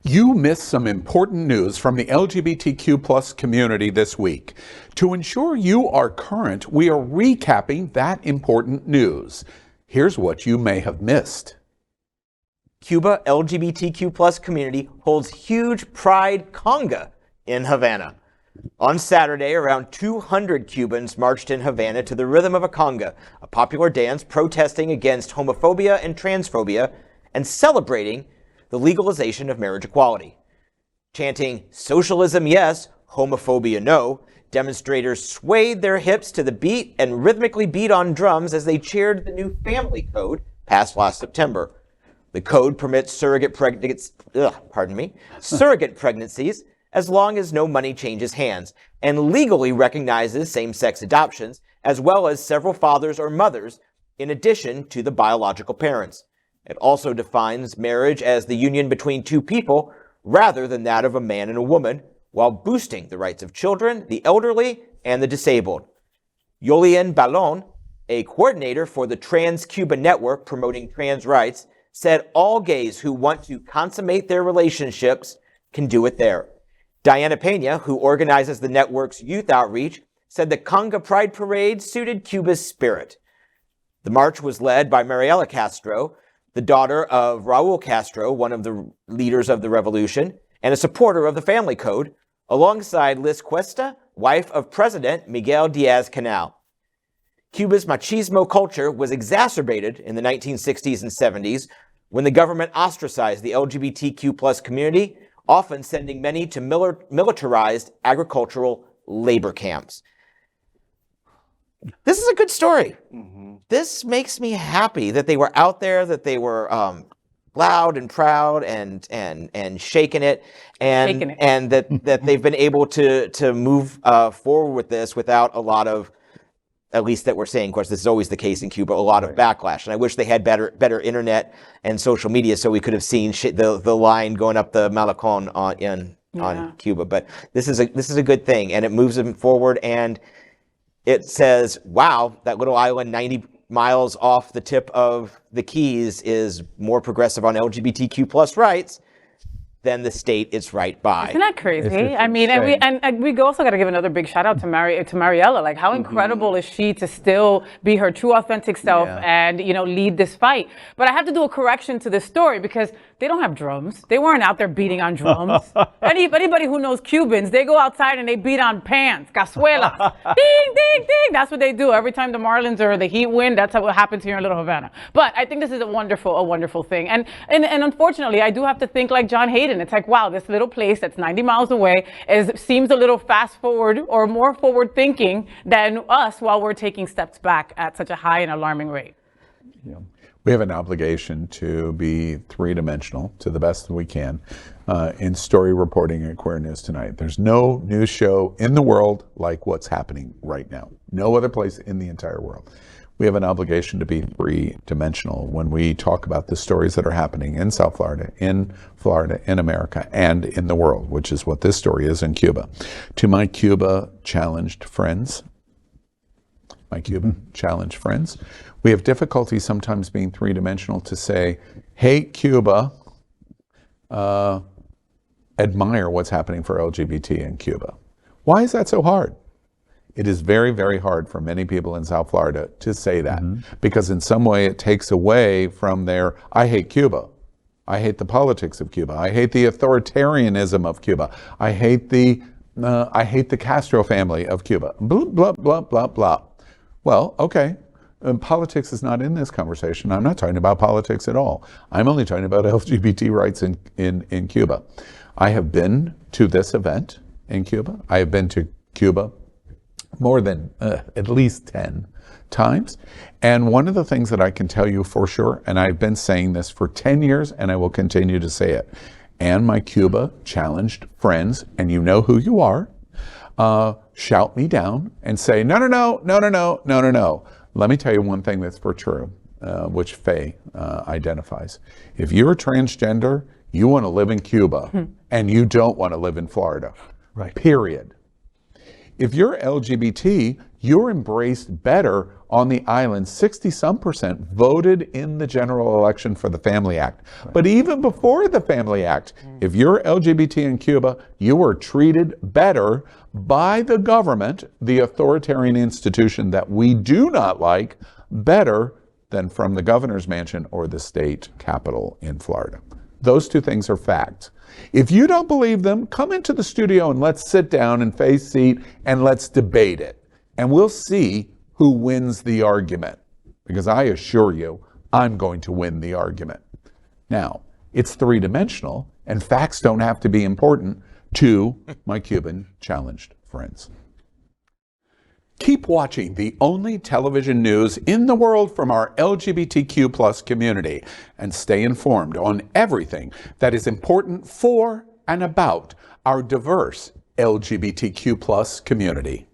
You missed some important news from the LGBTQ plus community this week. To ensure you are current, we are recapping that important news. Here's what you may have missed. Cuba LGBTQ plus community holds huge Pride Conga in Havana. On Saturday, around 200 Cubans marched in Havana to the rhythm of a conga, a popular dance protesting against homophobia and transphobia and celebrating the legalization of marriage equality. Chanting, "Socialism yes, homophobia no," demonstrators swayed their hips to the beat and rhythmically beat on drums as they cheered the new family code passed last September. The code permits surrogate pregnancies as long as no money changes hands, and legally recognizes same-sex adoptions, as well as several fathers or mothers, in addition to the biological parents. It also defines marriage as the union between two people, rather than that of a man and a woman, while boosting the rights of children, the elderly, and the disabled. Yoilan Balon, a coordinator for the Transcuba network promoting trans rights, said all gays who want to consummate their relationships can do it there. Diana Pena, who organizes the network's youth outreach, said the Conga Pride Parade suited Cuba's spirit. The march was led by Mariela Castro, the daughter of Raul Castro, one of the leaders of the revolution, and a supporter of the family code, alongside Liz Cuesta, wife of President Miguel Diaz-Canel. Cuba's machismo culture was exacerbated in the 1960s and 70s when the government ostracized the LGBTQ plus community, often sending many to militarized agricultural labor camps. This is a good story. Mm-hmm. This makes me happy that they were out there, that they were loud and proud and shaking it, and that they've been able to move forward with this without a lot of, at least that we're saying, of course, this is always the case in Cuba, a lot of backlash. And I wish they had better internet and social media so we could have seen the line going up the Malecon on Cuba. But this is a good thing, and it moves them forward. And it says, wow, that little island 90 miles off the tip of the Keys is more progressive on LGBTQ plus rights than the state it's right by. Isn't that crazy? I mean, and we also got to give another big shout out to Mariela. Like, how incredible is she to still be her true, authentic self and lead this fight? But I have to do a correction to this story because they don't have drums. They weren't out there beating on drums. Anybody who knows Cubans, they go outside and they beat on pans, cazuelas, ding, ding, ding. That's what they do every time the Marlins or the Heat win. That's what happens here in Little Havana. But I think this is a wonderful thing. And unfortunately, I do have to think like John Hayden. It's like, wow, this little place that's 90 miles away seems a little fast forward or more forward thinking than us while we're taking steps back at such a high and alarming rate. Yeah. We have an obligation to be three-dimensional to the best that we can in story reporting at Queer News Tonight. There's no news show in the world like what's happening right now. No other place in the entire world. We have an obligation to be three-dimensional when we talk about the stories that are happening in South Florida, in America, and in the world, which is what this story is in Cuba. To my Cuba-challenged friends, we have difficulty sometimes being three-dimensional to say, hey, Cuba, admire what's happening for LGBT in Cuba. Why is that so hard? It is very, very hard for many people in South Florida to say that because in some way it takes away from their, I hate Cuba. I hate the politics of Cuba. I hate the authoritarianism of Cuba. I hate the Castro family of Cuba. Blah, blah, blah, blah, blah. Well, okay. Politics is not in this conversation. I'm not talking about politics at all. I'm only talking about LGBT rights in Cuba. I have been to this event in Cuba. I have been to Cuba more than at least 10 times. And one of the things that I can tell you for sure, and I've been saying this for 10 years and I will continue to say it, and my Cuba challenged friends, and you know who you are, shout me down and say, no, no, no, no, no, no, no, no, no. Let me tell you one thing that's for true, which Faye identifies. If you're transgender, you want to live in Cuba and you don't want to live in Florida, right? Period. If you're LGBT, you're embraced better on the island. 60-some% voted in the general election for the Family Act. Right. But even before the Family Act, if you're LGBT in Cuba, you were treated better by the government, the authoritarian institution that we do not like, better than from the governor's mansion or the state capitol in Florida. Those two things are facts. If you don't believe them, come into the studio and let's sit down and face seat and let's debate it. And we'll see who wins the argument. Because I assure you, I'm going to win the argument. Now, it's three-dimensional, and facts don't have to be important to my Cuban challenged friends. Keep watching the only television news in the world from our LGBTQ+ community and stay informed on everything that is important for and about our diverse LGBTQ+ community.